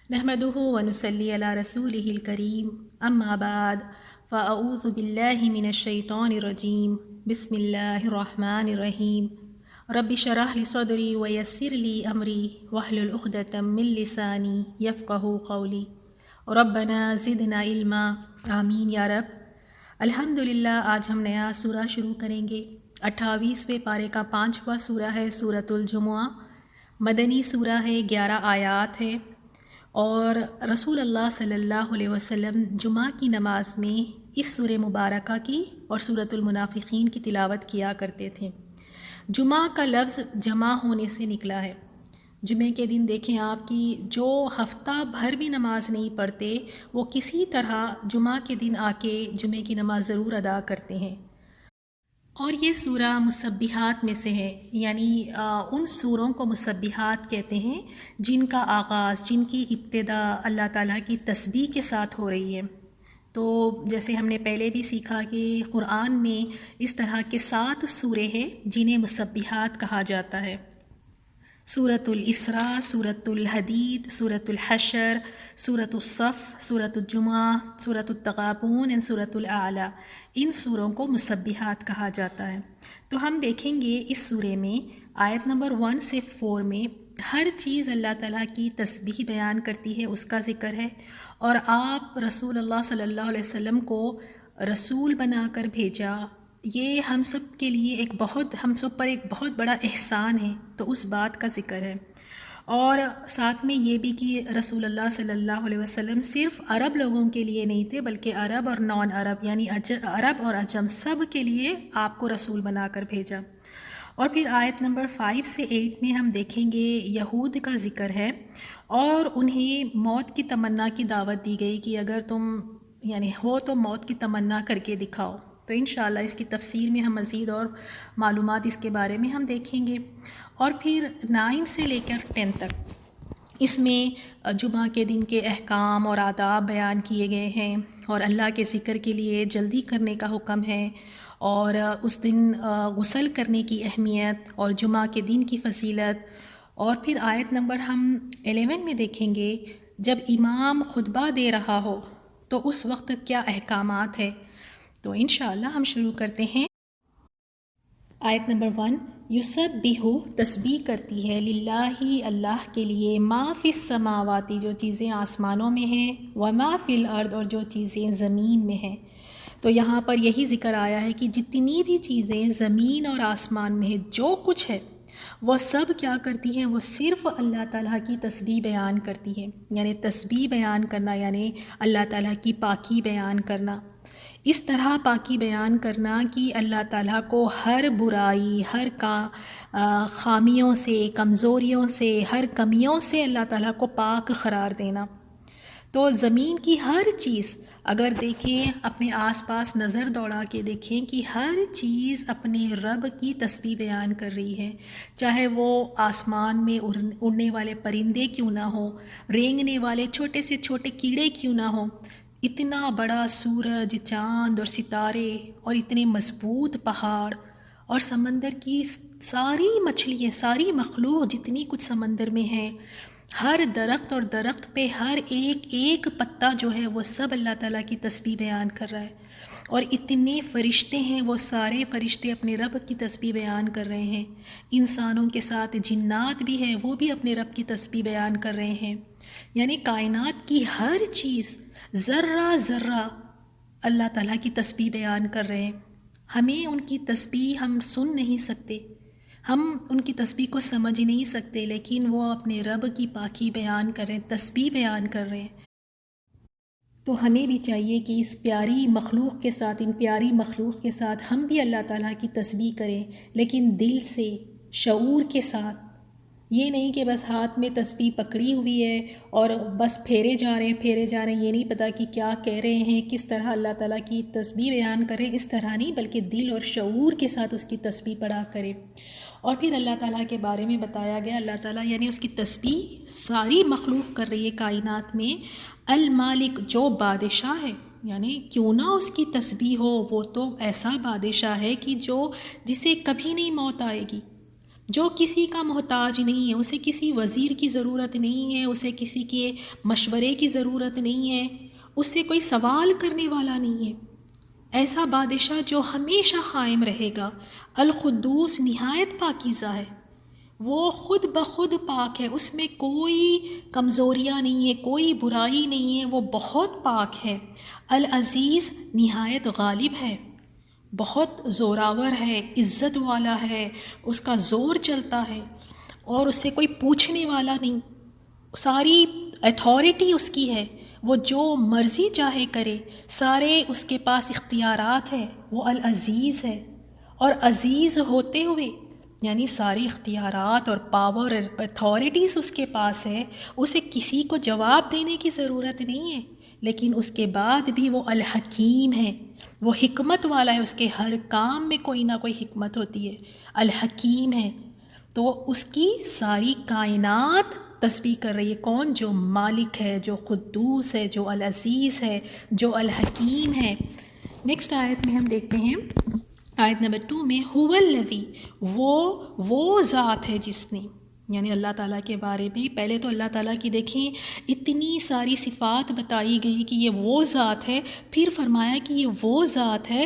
نحمده ونصلي على رسوله الكريم أما بعد فأعوذ بالله من الشيطان الرجيم بسم الله الرحمن الرحيم رب اشرح لي صدري ويسر لي أمري واحلل عقدة من لساني يفقهوا قولي ربنا زدنا علما آمین یا رب۔ الحمدللہ آج ہم نیا سورہ شروع کریں گے۔ 28ویں پارے کا 5واں سورہ ہے سورۃ الجمعہ۔ مدنی سورہ ہے، 11 آیات ہے، اور رسول اللہ صلی اللہ علیہ وسلم جمعہ کی نماز میں اس سورہ مبارکہ کی اور سورۃ المنافقین کی تلاوت کیا کرتے تھے۔ جمعہ کا لفظ جمع ہونے سے نکلا ہے۔ جمعے کے دن دیکھیں آپ کی جو ہفتہ بھر بھی نماز نہیں پڑھتے، وہ کسی طرح جمعہ کے دن آ کے جمعے کی نماز ضرور ادا کرتے ہیں۔ اور یہ سورہ مسبحات میں سے ہے، یعنی ان سوروں کو مسبحات کہتے ہیں جن کا آغاز، جن کی ابتدا اللہ تعالیٰ کی تسبیح کے ساتھ ہو رہی ہے۔ تو جیسے ہم نے پہلے بھی سیکھا کہ قرآن میں اس طرح کے 7 سورے ہیں جنہیں مسبحات کہا جاتا ہے۔ سورۃ الاسراء، سورۃ الحدید، سورۃ الحشر، سورۃ الصف، سورۃ الجمعہ، سورۃ التغابن اور سورۃ الاعلیٰ، ان سوروں کو مسبحات کہا جاتا ہے۔ تو ہم دیکھیں گے اس سورے میں آیت نمبر 1 سے 4 میں ہر چیز اللہ تعالیٰ کی تسبیح بیان کرتی ہے، اس کا ذکر ہے، اور آپ رسول اللہ صلی اللہ علیہ وسلم کو رسول بنا کر بھیجا، یہ ہم سب کے لیے ہم سب پر ایک بہت بڑا احسان ہے، تو اس بات کا ذکر ہے۔ اور ساتھ میں یہ بھی کہ رسول اللہ صلی اللہ علیہ وسلم صرف عرب لوگوں کے لیے نہیں تھے، بلکہ عرب اور نان عرب یعنی عرب اور عجم سب کے لیے آپ کو رسول بنا کر بھیجا۔ اور پھر آیت نمبر 5 سے 8 میں ہم دیکھیں گے یہود کا ذکر ہے، اور انہیں موت کی تمنا کی دعوت دی گئی کہ اگر تم ہو تو موت کی تمنا کر کے دکھاؤ۔ تو انشاءاللہ اس کی تفسیر میں ہم مزید اور معلومات اس کے بارے میں ہم دیکھیں گے۔ اور پھر 9 سے لے کر 10 تک اس میں جمعہ کے دن کے احکام اور آداب بیان کیے گئے ہیں، اور اللہ کے ذکر کے لیے جلدی کرنے کا حکم ہے، اور اس دن غسل کرنے کی اہمیت اور جمعہ کے دن کی فضیلت۔ اور پھر آیت نمبر ہم 11 میں دیکھیں گے جب امام خطبہ دے رہا ہو تو اس وقت کیا احکامات ہے۔ تو انشاءاللہ ہم شروع کرتے ہیں۔ آیت نمبر 1، یسبح تسبیح کرتی ہے، للہ اللہ کے لیے، ما فی السماواتی جو چیزیں آسمانوں میں ہیں، وما فی الارض اور جو چیزیں زمین میں ہیں۔ تو یہاں پر یہی ذکر آیا ہے کہ جتنی بھی چیزیں زمین اور آسمان میں ہیں، جو کچھ ہے وہ سب کیا کرتی ہیں، وہ صرف اللہ تعالیٰ کی تسبیح بیان کرتی ہیں۔ یعنی تسبیح بیان کرنا یعنی اللہ تعالیٰ کی پاکی بیان کرنا، اس طرح پاکی بیان کرنا کہ اللہ تعالیٰ کو ہر برائی، ہر خامیوں سے، کمزوریوں سے، ہر کمیوں سے اللہ تعالیٰ کو پاک قرار دینا۔ تو زمین کی ہر چیز اگر دیکھیں، اپنے آس پاس نظر دوڑا کے دیکھیں کہ ہر چیز اپنے رب کی تسبیح بیان کر رہی ہے، چاہے وہ آسمان میں اڑنے والے پرندے کیوں نہ ہوں، رینگنے والے چھوٹے سے چھوٹے کیڑے کیوں نہ ہوں، اتنا بڑا سورج، چاند اور ستارے، اور اتنے مضبوط پہاڑ، اور سمندر کی ساری مچھلیاں، ساری مخلوق جتنی کچھ سمندر میں ہے، ہر درخت اور درخت پہ ہر ایک پتا جو ہے وہ سب اللہ تعالیٰ کی تسبیح بیان کر رہا ہے۔ اور اتنے فرشتے ہیں، وہ سارے فرشتے اپنے رب کی تسبیح بیان کر رہے ہیں۔ انسانوں کے ساتھ جنات بھی ہیں، وہ بھی اپنے رب کی تسبیح بیان کر رہے ہیں۔ یعنی کائنات کی ہر چیز، ذرہ ذرہ اللہ تعالیٰ کی تسبیح بیان کر رہے ہیں۔ ہمیں ان کی تسبیح ہم سن نہیں سکتے، ہم ان کی تسبیح کو سمجھ نہیں سکتے، لیکن وہ اپنے رب کی پاکی بیان کر رہے ہیں، تسبیح بیان کر رہے ہیں۔ تو ہمیں بھی چاہیے کہ اس پیاری مخلوق کے ساتھ، ان پیاری مخلوق کے ساتھ ہم بھی اللہ تعالیٰ کی تسبیح کریں، لیکن دل سے، شعور کے ساتھ۔ یہ نہیں کہ بس ہاتھ میں تسبیح پکڑی ہوئی ہے اور بس پھیرے جا رہے ہیں، یہ نہیں پتہ کہ کیا کہہ رہے ہیں، کس طرح اللہ تعالیٰ کی تسبیح بیان کریں، اس طرح نہیں، بلکہ دل اور شعور کے ساتھ اس کی تسبیح پڑھا کریں۔ اور پھر اللہ تعالیٰ کے بارے میں بتایا گیا، اللہ تعالیٰ یعنی اس کی تسبیح ساری مخلوق کر رہی ہے کائنات میں، المالک جو بادشاہ ہے، یعنی کیوں نہ اس کی تسبیح ہو، وہ تو ایسا بادشاہ ہے کہ جسے کبھی نہیں موت آئے گی، جو کسی کا محتاج نہیں ہے، اسے کسی وزیر کی ضرورت نہیں ہے، اسے کسی کے مشورے کی ضرورت نہیں ہے، اس سے کوئی سوال کرنے والا نہیں ہے، ایسا بادشاہ جو ہمیشہ قائم رہے گا۔ القدوس نہایت پاکیزہ ہے، وہ خود بخود پاک ہے، اس میں کوئی کمزوریاں نہیں ہے، کوئی برائی نہیں ہے، وہ بہت پاک ہے۔ العزیز نہایت غالب ہے، بہت زوراور ہے، عزت والا ہے، اس کا زور چلتا ہے اور اس سے کوئی پوچھنے والا نہیں، ساری اتھارٹی اس کی ہے، وہ جو مرضی چاہے کرے، سارے اس کے پاس اختیارات ہیں، وہ العزیز ہے۔ اور عزیز ہوتے ہوئے یعنی ساری اختیارات اور پاور اور اتھارٹیز اس کے پاس ہے، اسے کسی کو جواب دینے کی ضرورت نہیں ہے، لیکن اس کے بعد بھی وہ الحکیم ہے، وہ حکمت والا ہے، اس کے ہر کام میں کوئی نہ کوئی حکمت ہوتی ہے، الحکیم ہے۔ تو اس کی ساری کائنات تسبیح کر رہی ہے، کون؟ جو مالک ہے، جو قدوس ہے، جو العزیز ہے، جو الحکیم ہے۔ نیکسٹ آیت میں ہم دیکھتے ہیں، آیت نمبر 2 میں، هو الذی، وہ ذات ہے جس نے، یعنی اللہ تعالیٰ کے بارے میں پہلے تو اللہ تعالیٰ کی دیکھیں اتنی ساری صفات بتائی گئی کہ یہ وہ ذات ہے، پھر فرمایا کہ یہ وہ ذات ہے،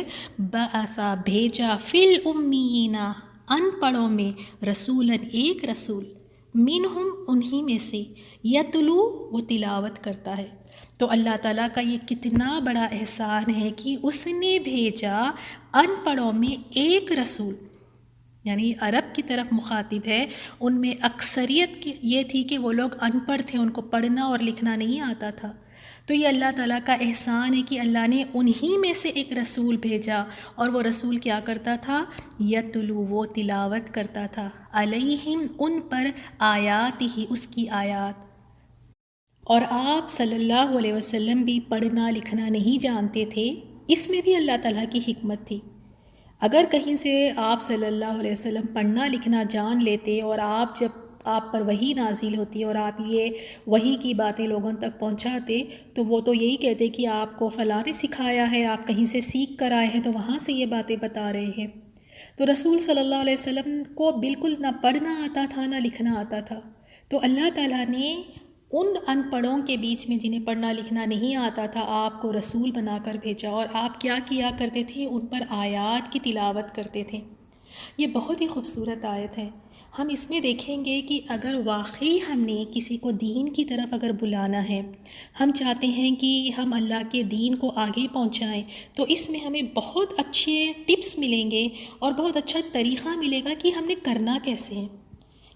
بعث بھیجا فی الامیین ان پڑھوں میں، رسولاً ایک رسول، منہم انہی میں سے، یتلو وہ تلاوت کرتا ہے۔ تو اللہ تعالیٰ کا یہ کتنا بڑا احسان ہے کہ اس نے بھیجا ان پڑھوں میں ایک رسول، یعنی عرب کی طرف مخاطب ہے، ان میں اکثریت یہ تھی کہ وہ لوگ ان پڑھ تھے، ان کو پڑھنا اور لکھنا نہیں آتا تھا۔ تو یہ اللہ تعالیٰ کا احسان ہے کہ اللہ نے انہی میں سے ایک رسول بھیجا، اور وہ رسول کیا کرتا تھا؟ یتلو وہ تلاوت کرتا تھا، علیہم ان پر، آیات ہی اس کی آیات۔ اور آپ صلی اللہ علیہ وسلم بھی پڑھنا لکھنا نہیں جانتے تھے، اس میں بھی اللہ تعالیٰ کی حکمت تھی۔ اگر کہیں سے آپ صلی اللہ علیہ وسلم پڑھنا لکھنا جان لیتے اور جب آپ پر وحی نازل ہوتی اور آپ یہ وحی کی باتیں لوگوں تک پہنچاتے، تو وہ تو یہی کہتے کہ آپ کو فلاں نے سکھایا ہے، آپ کہیں سے سیکھ کر آئے ہیں تو وہاں سے یہ باتیں بتا رہے ہیں۔ تو رسول صلی اللہ علیہ وسلم کو بالکل نہ پڑھنا آتا تھا نہ لکھنا آتا تھا، تو اللہ تعالیٰ نے ان پڑھوں کے بیچ میں جنہیں پڑھنا لکھنا نہیں آتا تھا آپ کو رسول بنا کر بھیجا، اور آپ کیا کیا کرتے تھے؟ ان پر آیات کی تلاوت کرتے تھے۔ یہ بہت ہی خوبصورت آیت ہے۔ ہم اس میں دیکھیں گے کہ اگر واقعی ہم نے کسی کو دین کی طرف اگر بلانا ہے، ہم چاہتے ہیں کہ ہم اللہ کے دین کو آگے پہنچائیں، تو اس میں ہمیں بہت اچھے ٹپس ملیں گے اور بہت اچھا طریقہ ملے گا کہ ہم نے کرنا کیسے ہے،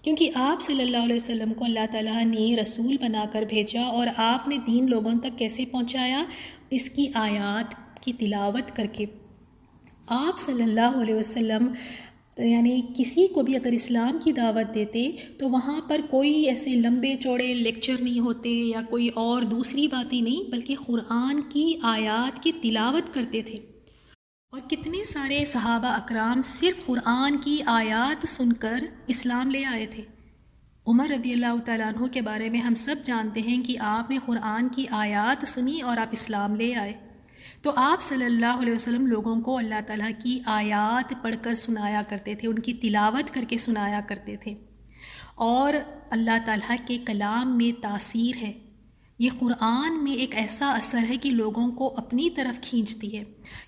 کیونکہ آپ صلی اللہ علیہ وسلم کو اللہ تعالیٰ نے رسول بنا کر بھیجا، اور آپ نے دین لوگوں تک کیسے پہنچایا؟ اس کی آیات کی تلاوت کر کے۔ آپ صلی اللہ علیہ وسلم یعنی کسی کو بھی اگر اسلام کی دعوت دیتے تو وہاں پر کوئی ایسے لمبے چوڑے لیکچر نہیں ہوتے یا کوئی اور دوسری باتیں نہیں، بلکہ قرآن کی آیات کی تلاوت کرتے تھے۔ اور کتنے سارے صحابہ اکرام صرف قرآن کی آیات سن کر اسلام لے آئے تھے۔ عمر رضی اللہ تعالیٰ عنہ کے بارے میں ہم سب جانتے ہیں کہ آپ نے قرآن کی آیات سنی اور آپ اسلام لے آئے۔ تو آپ صلی اللہ علیہ وسلم لوگوں کو اللہ تعالیٰ کی آیات پڑھ کر سنایا کرتے تھے، ان کی تلاوت کر کے سنایا کرتے تھے۔ اور اللہ تعالیٰ کے کلام میں تاثیر ہے، یہ قرآن میں ایک ایسا اثر ہے کہ لوگوں کو اپنی طرف کھینچتی ہے،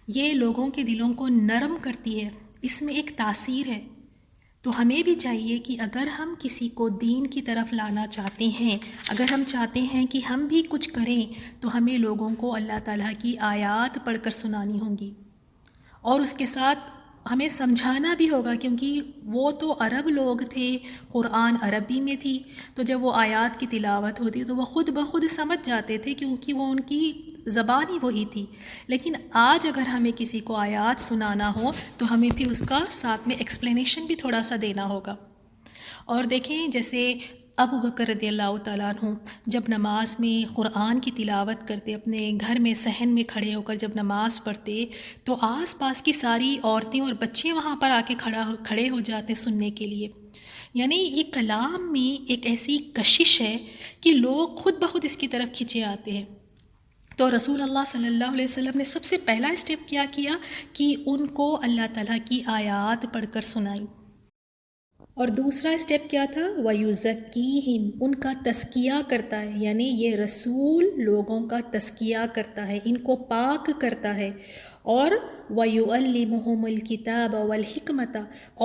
یہ لوگوں کے دلوں کو نرم کرتی ہے، اس میں ایک تاثیر ہے۔ تو ہمیں بھی چاہیے کہ اگر ہم کسی کو دین کی طرف لانا چاہتے ہیں، اگر ہم چاہتے ہیں کہ ہم بھی کچھ کریں، تو ہمیں لوگوں کو اللہ تعالیٰ کی آیات پڑھ کر سنانی ہوں گی، اور اس کے ساتھ ہمیں سمجھانا بھی ہوگا، کیونکہ وہ تو عرب لوگ تھے، قرآن عربی میں تھی، تو جب وہ آیات کی تلاوت ہوتی تو وہ خود بخود سمجھ جاتے تھے، کیونکہ وہ ان کی زبان ہی وہی تھی۔ لیکن آج اگر ہمیں کسی کو آیات سنانا ہو تو ہمیں پھر اس کا ساتھ میں ایکسپلینیشن بھی تھوڑا سا دینا ہوگا۔ اور دیکھیں جیسے ابو بکر رضی اللہ تعالیٰ عنہ جب نماز میں قرآن کی تلاوت کرتے، اپنے گھر میں صحن میں کھڑے ہو کر جب نماز پڑھتے، تو آس پاس کی ساری عورتیں اور بچے وہاں پر آ کے کھڑے ہو جاتے سننے کے لیے۔ یعنی یہ کلام میں ایک ایسی کشش ہے کہ لوگ خود بخود اس کی طرف کھنچے آتے ہیں۔ تو رسول اللہ صلی اللہ علیہ وسلم نے سب سے پہلا اسٹیپ کیا کہ ان کو اللہ تعالیٰ کی آیات پڑھ کر سنائی۔ اور دوسرا اسٹیپ کیا تھا؟ وَيُزَكِّيهِمْ، ان کا تزکیہ کرتا ہے، یعنی یہ رسول لوگوں کا تزکیہ کرتا ہے، ان کو پاک کرتا ہے، اور وَيُعَلِّمُهُمُ الْكِتَابَ وَالْحِكْمَةَ،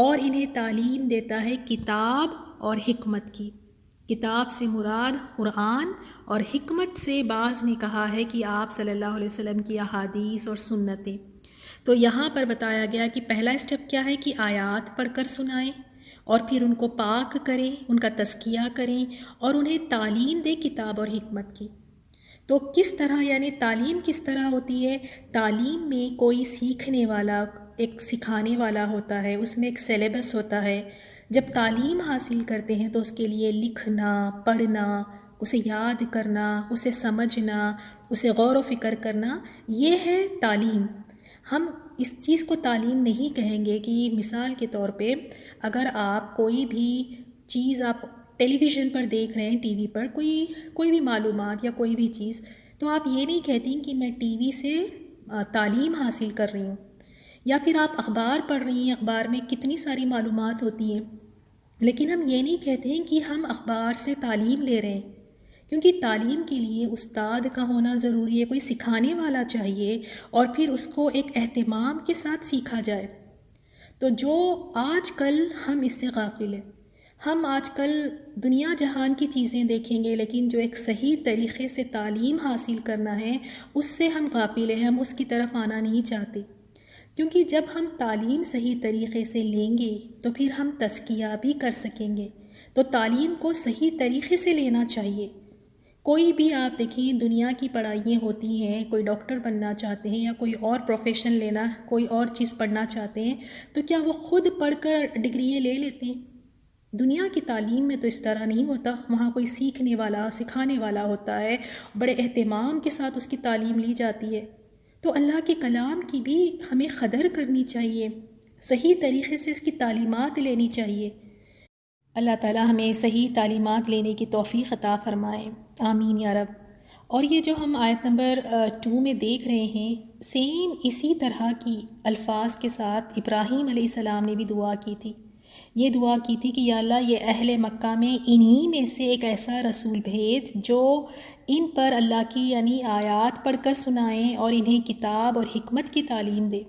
اور انہیں تعلیم دیتا ہے کتاب اور حکمت کی۔ کتاب سے مراد قرآن، اور حکمت سے بعض نے کہا ہے کہ آپ صلی اللہ علیہ وسلم کی احادیث اور سنتیں۔ تو یہاں پر بتایا گیا کہ پہلا اسٹیپ کیا ہے کہ آیات پڑھ کر سنائیں، اور پھر ان کو پاک کریں، ان کا تزکیہ کریں، اور انہیں تعلیم دیں کتاب اور حکمت کی۔ تو کس طرح، یعنی تعلیم کس طرح ہوتی ہے؟ تعلیم میں کوئی سیکھنے والا، ایک سکھانے والا ہوتا ہے، اس میں ایک سلیبس ہوتا ہے۔ جب تعلیم حاصل کرتے ہیں تو اس کے لیے لکھنا، پڑھنا، اسے یاد کرنا، اسے سمجھنا، اسے غور و فکر کرنا، یہ ہے تعلیم۔ ہم اس چیز کو تعلیم نہیں کہیں گے کہ مثال کے طور پہ اگر آپ کوئی بھی چیز آپ ٹیلی ویژن پر دیکھ رہے ہیں، ٹی وی پر کوئی بھی معلومات یا کوئی بھی چیز، تو آپ یہ نہیں کہتی کہ میں ٹی وی سے تعلیم حاصل کر رہی ہوں، یا پھر آپ اخبار پڑھ رہی ہیں، اخبار میں کتنی ساری معلومات ہوتی ہیں، لیکن ہم یہ نہیں کہتے ہیں کہ ہم اخبار سے تعلیم لے رہے ہیں، کیونکہ تعلیم کے لیے استاد کا ہونا ضروری ہے، کوئی سکھانے والا چاہیے، اور پھر اس کو ایک اہتمام کے ساتھ سیکھا جائے۔ تو جو آج کل ہم اس سے غافل ہیں، ہم آج کل دنیا جہان کی چیزیں دیکھیں گے، لیکن جو ایک صحیح طریقے سے تعلیم حاصل کرنا ہے اس سے ہم غافل ہیں، ہم اس کی طرف آنا نہیں چاہتے، کیونکہ جب ہم تعلیم صحیح طریقے سے لیں گے تو پھر ہم تزکیہ بھی کر سکیں گے۔ تو تعلیم کو صحیح طریقے سے لینا چاہیے۔ کوئی بھی آپ دیکھیں دنیا کی پڑھائیاں ہوتی ہیں، کوئی ڈاکٹر بننا چاہتے ہیں یا کوئی اور پروفیشن لینا، کوئی اور چیز پڑھنا چاہتے ہیں، تو کیا وہ خود پڑھ کر ڈگریاں لے لیتے ہیں؟ دنیا کی تعلیم میں تو اس طرح نہیں ہوتا، وہاں کوئی سیکھنے والا، سکھانے والا ہوتا ہے، بڑے اہتمام کے ساتھ اس کی تعلیم لی جاتی ہے۔ تو اللہ کے کلام کی بھی ہمیں قدر کرنی چاہیے، صحیح طریقے سے اس کی تعلیمات لینی چاہیے۔ اللہ تعالیٰ ہمیں صحیح تعلیمات لینے کی توفیق عطا فرمائے، آمین یا رب۔ اور یہ جو ہم آیت نمبر 2 میں دیکھ رہے ہیں، سیم اسی طرح کی الفاظ کے ساتھ ابراہیم علیہ السلام نے بھی دعا کی تھی۔ یہ دعا کی تھی کہ یا اللہ، یہ اہل مکہ میں انہی میں سے ایک ایسا رسول بھیج جو ان پر اللہ کی یعنی آیات پڑھ کر سنائیں اور انہیں کتاب اور حکمت کی تعلیم دے۔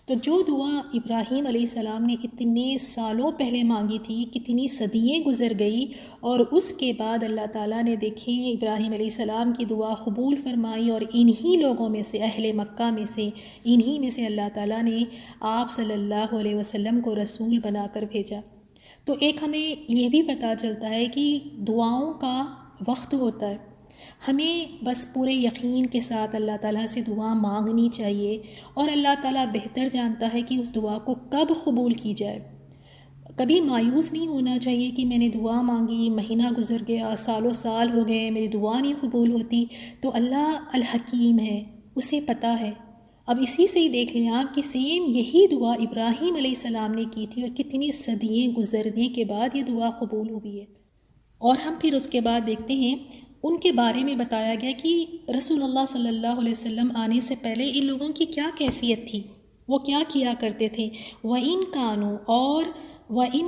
تو جو دعا ابراہیم علیہ السلام نے اتنے سالوں پہلے مانگی تھی، کتنی صدییں گزر گئی، اور اس کے بعد اللہ تعالیٰ نے دیکھیں ابراہیم علیہ السلام کی دعا قبول فرمائی، اور انہی لوگوں میں سے، اہل مکہ میں سے، انہی میں سے اللہ تعالیٰ نے آپ صلی اللہ علیہ وسلم کو رسول بنا کر بھیجا۔ تو ایک ہمیں یہ بھی پتہ چلتا ہے کہ دعاؤں کا وقت ہوتا ہے، ہمیں بس پورے یقین کے ساتھ اللہ تعالیٰ سے دعا مانگنی چاہیے، اور اللہ تعالیٰ بہتر جانتا ہے کہ اس دعا کو کب قبول کی جائے۔ کبھی مایوس نہیں ہونا چاہیے کہ میں نے دعا مانگی، مہینہ گزر گیا، سالوں سال ہو گئے، میری دعا نہیں قبول ہوتی۔ تو اللہ الحکیم ہے، اسے پتہ ہے۔ اب اسی سے ہی دیکھ لیں آپ کہ سیم یہی دعا ابراہیم علیہ السلام نے کی تھی، اور کتنی صدییں گزرنے کے بعد یہ دعا قبول ہوئی ہے۔ اور ہم پھر اس کے بعد دیکھتے ہیں ان کے بارے میں بتایا گیا کہ رسول اللہ صلی اللہ علیہ وسلم آنے سے پہلے ان لوگوں کی کیا کیفیت تھی، وہ کیا کیا کرتے تھے۔ وَإِن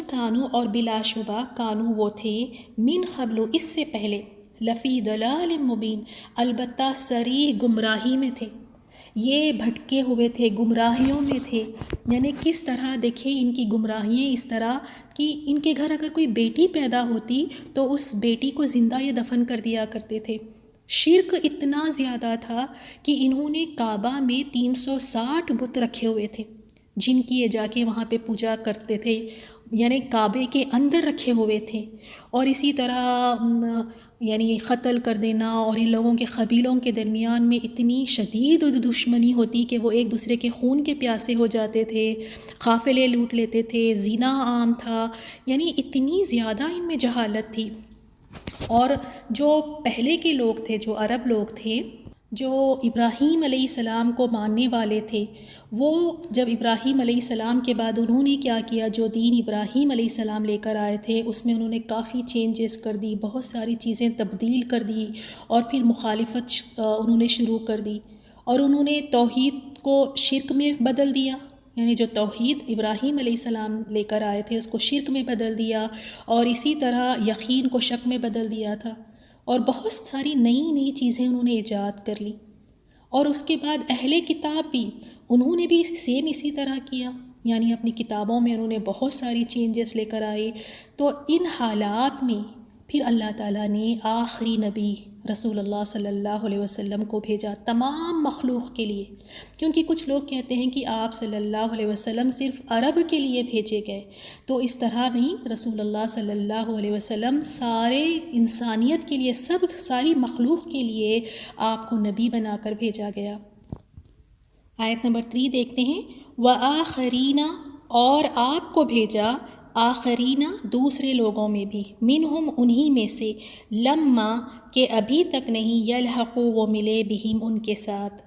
كَانُوا اور بلا شبہ کانو وہ تھے، من قبل اس سے پہلے، لفی ضلال مبین البتہ صریح گمراہی میں تھے، یہ بھٹکے ہوئے تھے، گمراہیوں میں تھے۔ یعنی کس طرح دیکھیں ان کی گمراہیاں اس طرح کہ ان کے گھر اگر کوئی بیٹی پیدا ہوتی تو اس بیٹی کو زندہ یا دفن کر دیا کرتے تھے۔ شرک اتنا زیادہ تھا کہ انہوں نے کعبہ میں 360 بت رکھے ہوئے تھے جن کی یہ جا کے وہاں پہ پوجا کرتے تھے، یعنی کعبے کے اندر رکھے ہوئے تھے۔ اور اسی طرح یعنی قتل کر دینا، اور ان لوگوں کے قبیلوں کے درمیان میں اتنی شدید دشمنی ہوتی کہ وہ ایک دوسرے کے خون کے پیاسے ہو جاتے تھے، قافلے لوٹ لیتے تھے، زنا عام تھا، یعنی اتنی زیادہ ان میں جہالت تھی۔ اور جو پہلے کے لوگ تھے، جو عرب لوگ تھے، جو ابراہیم علیہ السلام کو ماننے والے تھے، وہ جب ابراہیم علیہ السلام کے بعد انہوں نے کیا کیا، جو دین ابراہیم علیہ السلام لے کر آئے تھے اس میں انہوں نے کافی چینجز کر دی، بہت ساری چیزیں تبدیل کر دی، اور پھر مخالفت انہوں نے شروع کر دی، اور انہوں نے توحید کو شرک میں بدل دیا، یعنی جو توحید ابراہیم علیہ السلام لے کر آئے تھے اس کو شرک میں بدل دیا، اور اسی طرح یقین کو شک میں بدل دیا تھا، اور بہت ساری نئی نئی چیزیں انہوں نے ایجاد کر لی۔ اور اس کے بعد اہل کتاب بھی، انہوں نے بھی سیم اسی طرح کیا، یعنی اپنی کتابوں میں انہوں نے بہت ساری چینجز لے کر آئے۔ تو ان حالات میں پھر اللہ تعالیٰ نے آخری نبی رسول اللہ صلی اللہ علیہ وسلم کو بھیجا تمام مخلوق کے لیے، کیونکہ کچھ لوگ کہتے ہیں کہ آپ صلی اللہ علیہ وسلم صرف عرب کے لیے بھیجے گئے، تو اس طرح نہیں، رسول اللہ صلی اللہ علیہ وسلم سارے انسانیت کے لیے، ساری مخلوق کے لیے آپ کو نبی بنا کر بھیجا گیا۔ آیت نمبر 3 دیکھتے ہیں، وآخرین، اور آپ کو بھیجا آخرین دوسرے لوگوں میں بھی، منہم انہی میں سے، لما کہ ابھی تک نہیں، یلحقو وہ ملے بہم ان کے ساتھ۔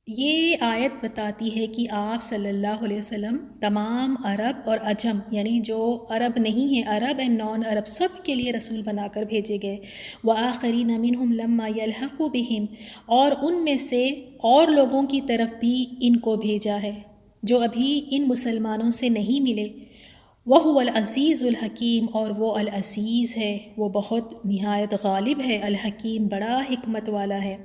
یہ آیت بتاتی ہے کہ آپ صلی اللہ علیہ وسلم تمام عرب اور عجم، یعنی جو عرب نہیں ہیں، عرب اینڈ نان عرب، سب کے لیے رسول بنا کر بھیجے گئے۔ وآخرین منہم لما یلحقو بہم، اور ان میں سے اور لوگوں کی طرف بھی ان کو بھیجا ہے جو ابھی ان مسلمانوں سے نہیں ملے۔ وَهُوَ الْعَزِيزُ الْحَكِيمُ، اور وہ العزیز ہے، وہ بہت نہایت غالب ہے، الحکیم بڑا حکمت والا ہے۔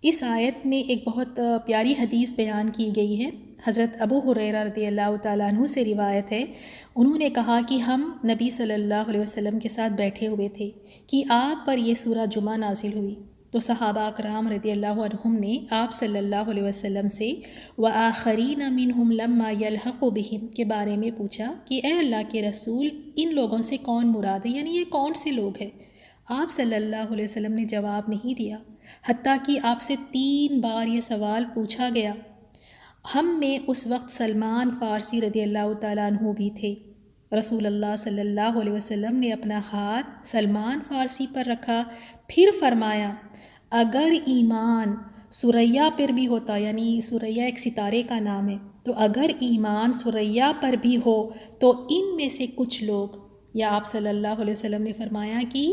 اس آیت میں ایک بہت پیاری حدیث بیان کی گئی ہے۔ حضرت ابو ہریرہ رضی اللہ تعالیٰ عنہ سے روایت ہے، انہوں نے کہا کہ ہم نبی صلی اللہ علیہ وسلم کے ساتھ بیٹھے ہوئے تھے کہ آپ پر یہ سورہ جمعہ نازل ہوئی، تو صحابہ اکرام رضی اللہ عنہم نے آپ صلی اللہ علیہ وسلم سے وآخرین منہم لما یلحقوا بہم کے بارے میں پوچھا کہ اے اللہ کے رسول، ان لوگوں سے کون مراد ہے، یعنی یہ کون سے لوگ ہیں؟ آپ صلی اللہ علیہ وسلم نے جواب نہیں دیا، حتیٰ کہ آپ سے 3 بار یہ سوال پوچھا گیا۔ ہم میں اس وقت سلمان فارسی رضی اللہ تعالیٰ عنہ بھی تھے۔ رسول اللہ صلی اللہ علیہ وسلم نے اپنا ہاتھ سلمان فارسی پر رکھا، پھر فرمایا اگر ایمان ثریا پر بھی ہوتا، یعنی ثریا ایک ستارے کا نام ہے، تو اگر ایمان ثریا پر بھی ہو تو ان میں سے کچھ لوگ، یا آپ صلی اللہ علیہ وسلم نے فرمایا کہ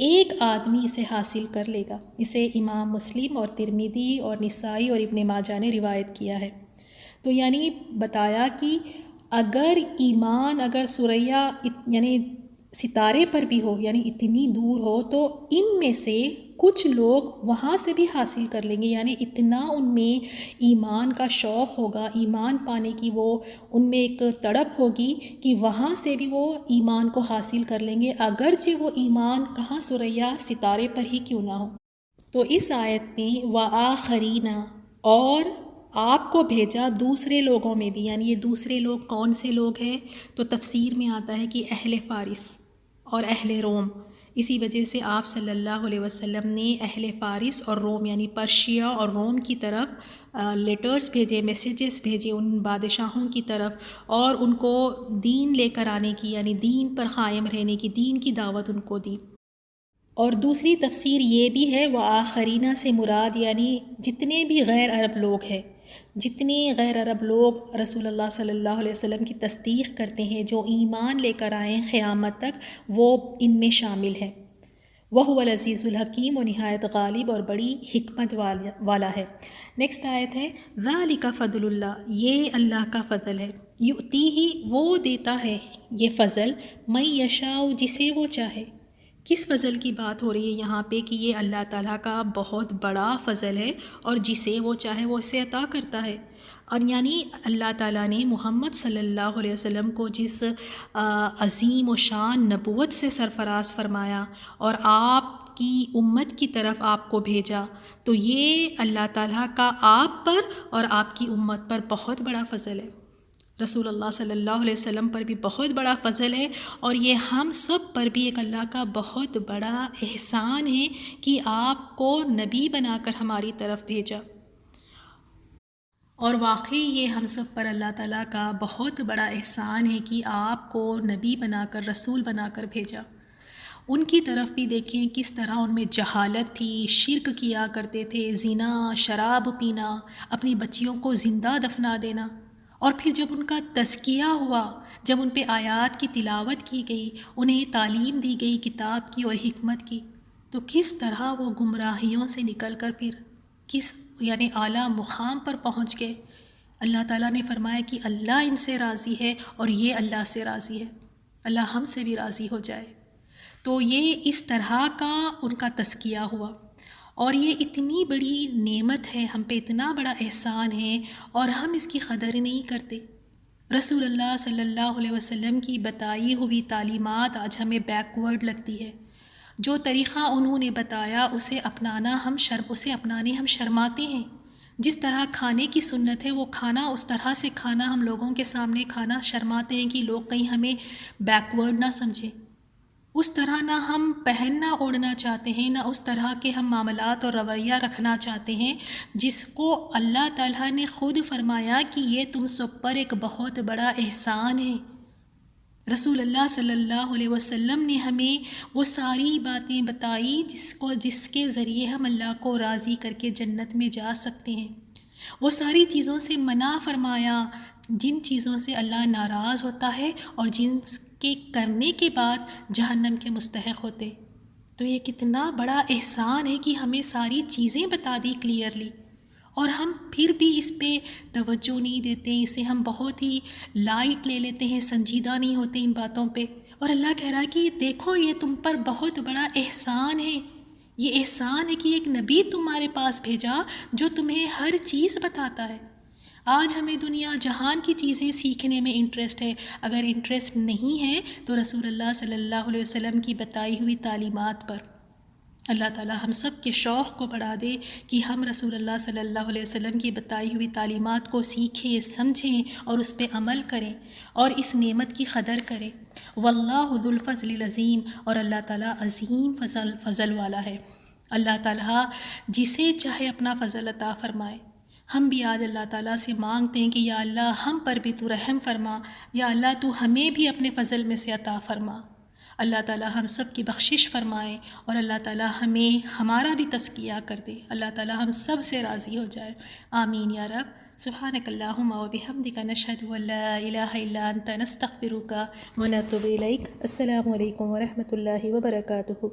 ایک آدمی اسے حاصل کر لے گا۔ اسے امام مسلم اور ترمذی اور نسائی اور ابن ماجہ نے روایت کیا ہے۔ تو یعنی بتایا کہ اگر ایمان، اگر ثریا یعنی ستارے پر بھی ہو، یعنی اتنی دور ہو، تو ان میں سے کچھ لوگ وہاں سے بھی حاصل کر لیں گے، یعنی اتنا ان میں ایمان کا شوق ہوگا، ایمان پانے کی وہ ان میں ایک تڑپ ہوگی کہ وہاں سے بھی وہ ایمان کو حاصل کر لیں گے، اگرچہ وہ ایمان کہاں ثریا ستارے پر ہی کیوں نہ ہو۔ تو اس آیت میں وآخرین، اور آپ کو بھیجا دوسرے لوگوں میں بھی، یعنی یہ دوسرے لوگ کون سے لوگ ہیں؟ تو تفسیر میں آتا ہے کہ اہل فارس اور اہل روم۔ اسی وجہ سے آپ صلی اللہ علیہ وسلم نے اہل فارس اور روم یعنی پرشیا اور روم کی طرف لیٹرز بھیجے، میسیجز بھیجے ان بادشاہوں کی طرف، اور ان کو دین لے کر آنے کی، یعنی دین پر قائم رہنے کی، دین کی دعوت ان کو دی۔ اور دوسری تفسیر یہ بھی ہے وآخرین سے مراد یعنی جتنے بھی غیر عرب لوگ ہیں، جتنے غیر عرب لوگ رسول اللہ صلی اللہ علیہ وسلم کی تصدیق کرتے ہیں، جو ایمان لے کر آئیں قیامت تک، وہ ان میں شامل ہیں۔ وَهُوَ الْعَزِيزُ الْحَكِيمُ، و نہایت غالب اور بڑی حکمت والا ہے۔ نیکسٹ آیت ہے ذَلِكَ فَضْلُ اللَّهِ، یہ اللہ کا فضل ہے، یُؤْتِیہِ وہ دیتا ہے یہ فضل، مَن یشاء جسے وہ چاہے۔ کس فضل کی بات ہو رہی ہے یہاں پہ؟ کہ یہ اللہ تعالیٰ کا بہت بڑا فضل ہے، اور جسے وہ چاہے وہ اسے عطا کرتا ہے۔ اور یعنی اللہ تعالیٰ نے محمد صلی اللہ علیہ وسلم کو جس عظیم و شان نبوت سے سرفراز فرمایا اور آپ کی امت کی طرف آپ کو بھیجا، تو یہ اللہ تعالیٰ کا آپ پر اور آپ کی امت پر بہت بڑا فضل ہے۔ رسول اللہ صلی اللہ علیہ وسلم پر بھی بہت بڑا فضل ہے، اور یہ ہم سب پر بھی ایک اللہ کا بہت بڑا احسان ہے کہ آپ کو نبی بنا کر ہماری طرف بھیجا۔ اور واقعی یہ ہم سب پر اللہ تعالیٰ کا بہت بڑا احسان ہے کہ آپ کو نبی بنا کر، رسول بنا کر بھیجا۔ ان کی طرف بھی دیکھیں کس طرح ان میں جہالت تھی، شرک کیا کرتے تھے، زنا، شراب پینا، اپنی بچیوں کو زندہ دفنا دینا، اور پھر جب ان کا تزکیہ ہوا، جب ان پہ آیات کی تلاوت کی گئی، انہیں تعلیم دی گئی کتاب کی اور حکمت کی، تو کس طرح وہ گمراہیوں سے نکل کر پھر کس یعنی اعلیٰ مقام پر پہنچ گئے۔ اللہ تعالیٰ نے فرمایا کہ اللہ ان سے راضی ہے اور یہ اللہ سے راضی ہے، اللہ ہم سے بھی راضی ہو جائے۔ تو یہ اس طرح کا ان کا تزکیہ ہوا، اور یہ اتنی بڑی نعمت ہے، ہم پہ اتنا بڑا احسان ہے اور ہم اس کی قدر نہیں کرتے۔ رسول اللہ صلی اللہ علیہ وسلم کی بتائی ہوئی تعلیمات آج ہمیں بیکورڈ لگتی ہے۔ جو طریقہ انہوں نے بتایا اسے اپنانے ہم شرماتے ہیں۔ جس طرح کھانے کی سنت ہے وہ کھانا اس طرح سے کھانا ہم لوگوں کے سامنے کھانا شرماتے ہیں کہ لوگ کہیں ہمیں بیکورڈ نہ سمجھیں۔ اس طرح نہ ہم پہننا اوڑھنا چاہتے ہیں، نہ اس طرح کے ہم معاملات اور رویہ رکھنا چاہتے ہیں جس کو اللہ تعالیٰ نے خود فرمایا کہ یہ تم سب پر ایک بہت بڑا احسان ہے۔ رسول اللہ صلی اللہ علیہ وسلم نے ہمیں وہ ساری باتیں بتائی جس کے ذریعے ہم اللہ کو راضی کر کے جنت میں جا سکتے ہیں۔ وہ ساری چیزوں سے منع فرمایا جن چیزوں سے اللہ ناراض ہوتا ہے اور جن کے کرنے کے بعد جہنم کے مستحق ہوتے۔ تو یہ کتنا بڑا احسان ہے کہ ہمیں ساری چیزیں بتا دی کلیئرلی، اور ہم پھر بھی اس پہ توجہ نہیں دیتے، اسے ہم بہت ہی لائٹ لے لیتے ہیں، سنجیدہ نہیں ہوتے ان باتوں پہ۔ اور اللہ کہہ رہا ہے کہ دیکھو یہ تم پر بہت بڑا احسان ہے، یہ احسان ہے کہ ایک نبی تمہارے پاس بھیجا جو تمہیں ہر چیز بتاتا ہے۔ آج ہمیں دنیا جہان کی چیزیں سیکھنے میں انٹرسٹ ہے، اگر انٹرسٹ نہیں ہے تو رسول اللہ صلی اللہ علیہ وسلم کی بتائی ہوئی تعلیمات پر۔ اللہ تعالیٰ ہم سب کے شوق کو بڑھا دے کہ ہم رسول اللہ صلی اللہ علیہ وسلم کی بتائی ہوئی تعلیمات کو سیکھیں، سمجھیں اور اس پہ عمل کریں اور اس نعمت کی قدر کریں۔ واللہ ذو الفضل العظیم، اور اللہ تعالیٰ عظیم فضل والا ہے۔ اللہ تعالیٰ جسے چاہے اپنا فضل عطا فرمائے۔ ہم بھی آج اللہ تعالیٰ سے مانگتے ہیں کہ یا اللہ ہم پر بھی تو رحم فرما، یا اللہ تو ہمیں بھی اپنے فضل میں سے عطا فرما۔ اللہ تعالیٰ ہم سب کی بخشش فرمائے اور اللہ تعالیٰ ہمیں ہمارا بھی تزکیہ کر دے، اللہ تعالیٰ ہم سب سے راضی ہو جائے، آمین یا رب۔ سبحانک اللہم و بحمدک، نشہد ان لا الہ الا انت، نستغفرک و نتوب الیک۔ السلام علیکم و رحمۃ اللہ وبرکاتہ۔